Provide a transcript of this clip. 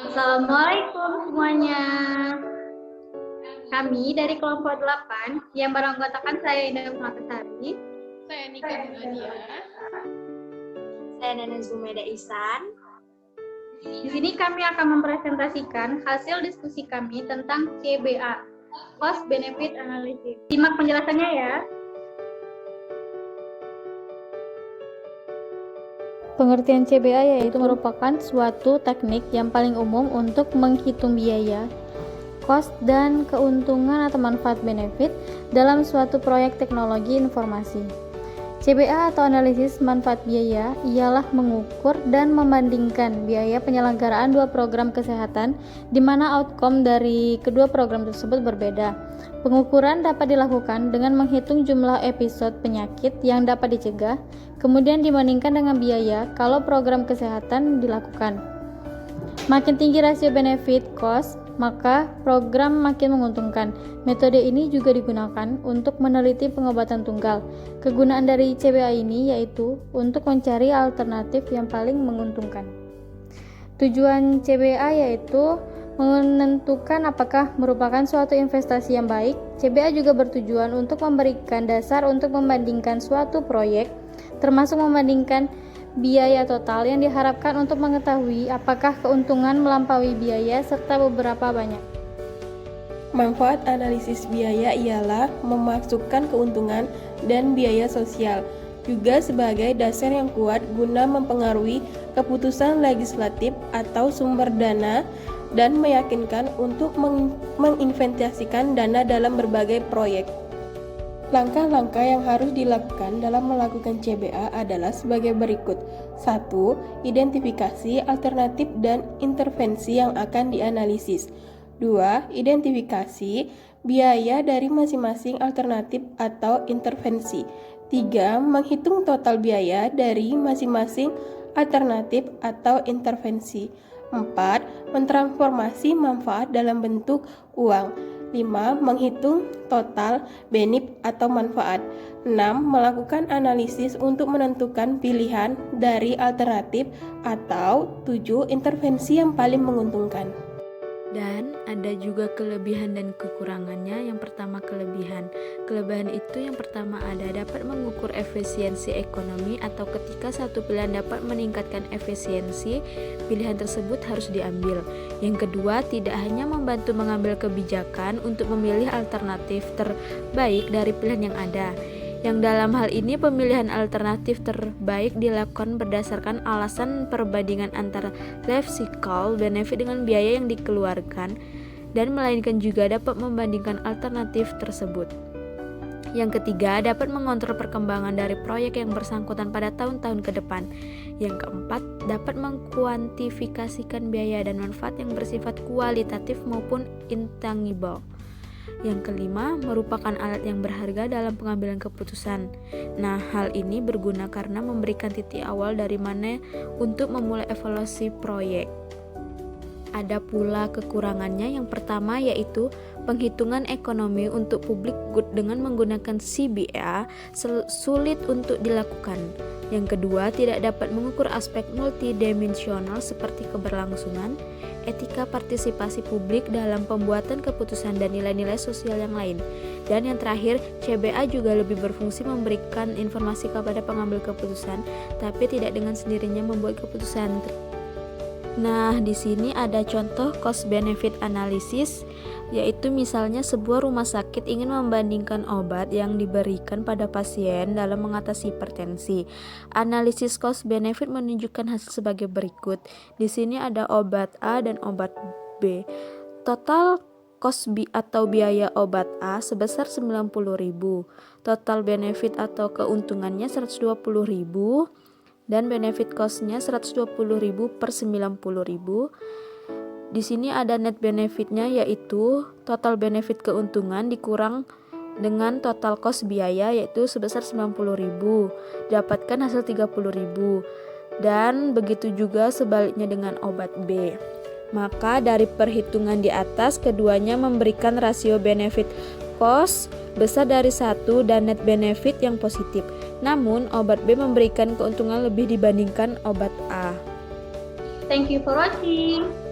Assalamualaikum semuanya. Kami dari kelompok 8 yang beranggotakan saya Indah Punatasari. Saya Nika Nadia. Saya Nana Zumeda Ihsan. Di sini kami akan mempresentasikan hasil diskusi kami tentang CBA, Cost Benefit Analysis. Simak penjelasannya ya. Pengertian CBA yaitu merupakan suatu teknik yang paling umum untuk menghitung biaya, cost, dan keuntungan atau manfaat benefit dalam suatu proyek teknologi informasi. CBA atau analisis manfaat biaya ialah mengukur dan membandingkan biaya penyelenggaraan dua program kesehatan di mana outcome dari kedua program tersebut berbeda. Pengukuran dapat dilakukan dengan menghitung jumlah episode penyakit yang dapat dicegah, kemudian dibandingkan dengan biaya kalau program kesehatan dilakukan. Makin tinggi rasio benefit cost, maka program makin menguntungkan. Metode ini juga digunakan untuk meneliti pengobatan tunggal. Kegunaan dari CBA ini yaitu untuk mencari alternatif yang paling menguntungkan. Tujuan CBA yaitu menentukan apakah merupakan suatu investasi yang baik. CBA juga bertujuan untuk memberikan dasar untuk membandingkan suatu proyek, termasuk membandingkan biaya total yang diharapkan untuk mengetahui apakah keuntungan melampaui biaya serta beberapa banyak. Manfaat analisis biaya ialah memasukkan keuntungan dan biaya sosial, juga sebagai dasar yang kuat guna mempengaruhi keputusan legislatif atau sumber dana dan meyakinkan untuk menginvestasikan dana dalam berbagai proyek. Langkah-langkah yang harus dilakukan dalam melakukan CBA adalah sebagai berikut. 1. Identifikasi alternatif dan intervensi yang akan dianalisis. 2. Identifikasi biaya dari masing-masing alternatif atau intervensi. 3. Menghitung total biaya dari masing-masing alternatif atau intervensi. 4. Mentransformasi manfaat dalam bentuk uang. 5. Menghitung total benefit atau manfaat. 6. Melakukan analisis untuk menentukan pilihan dari alternatif atau 7. Intervensi yang paling menguntungkan. Dan ada juga kelebihan dan kekurangannya. Yang pertama kelebihan itu yang pertama dapat mengukur efisiensi ekonomi atau ketika satu pilihan dapat meningkatkan efisiensi, pilihan tersebut harus diambil. Yang kedua, tidak hanya membantu mengambil kebijakan untuk memilih alternatif terbaik dari pilihan yang ada. Yang dalam hal ini pemilihan alternatif terbaik dilakukan berdasarkan alasan perbandingan antara life cycle benefit dengan biaya yang dikeluarkan, dan melainkan juga dapat membandingkan alternatif tersebut. Yang ketiga, dapat mengontrol perkembangan dari proyek yang bersangkutan pada tahun-tahun ke depan. Yang keempat, dapat mengkuantifikasikan biaya dan manfaat yang bersifat kualitatif maupun intangible. Yang kelima, merupakan alat yang berharga dalam pengambilan keputusan. Nah, hal ini berguna karena memberikan titik awal dari mana untuk memulai evaluasi proyek. Ada pula kekurangannya. Yang pertama yaitu penghitungan ekonomi untuk public good dengan menggunakan CBA sulit untuk dilakukan. Yang kedua, tidak dapat mengukur aspek multidimensional seperti keberlangsungan, etika partisipasi publik dalam pembuatan keputusan, dan nilai-nilai sosial yang lain. Dan yang terakhir, CBA juga lebih berfungsi memberikan informasi kepada pengambil keputusan, tapi tidak dengan sendirinya membuat keputusan. Nah, di sini ada contoh cost benefit analysis, yaitu misalnya sebuah rumah sakit ingin membandingkan obat yang diberikan pada pasien dalam mengatasi hipertensi. Analisis cost benefit menunjukkan hasil sebagai berikut. Di sini ada obat A dan obat B. Total cost atau biaya obat A sebesar 90.000. Total benefit atau keuntungannya 120.000. Dan benefit cost-nya 120.000 per 90.000. Di sini ada net benefit-nya, yaitu total benefit keuntungan dikurang dengan total cost biaya, yaitu sebesar 90.000, dapatkan hasil 30.000. Dan begitu juga sebaliknya dengan obat B. Maka dari perhitungan di atas, keduanya memberikan rasio benefit cost besar dari 1 dan net benefit yang positif. Namun, obat B memberikan keuntungan lebih dibandingkan obat A. Thank you for watching.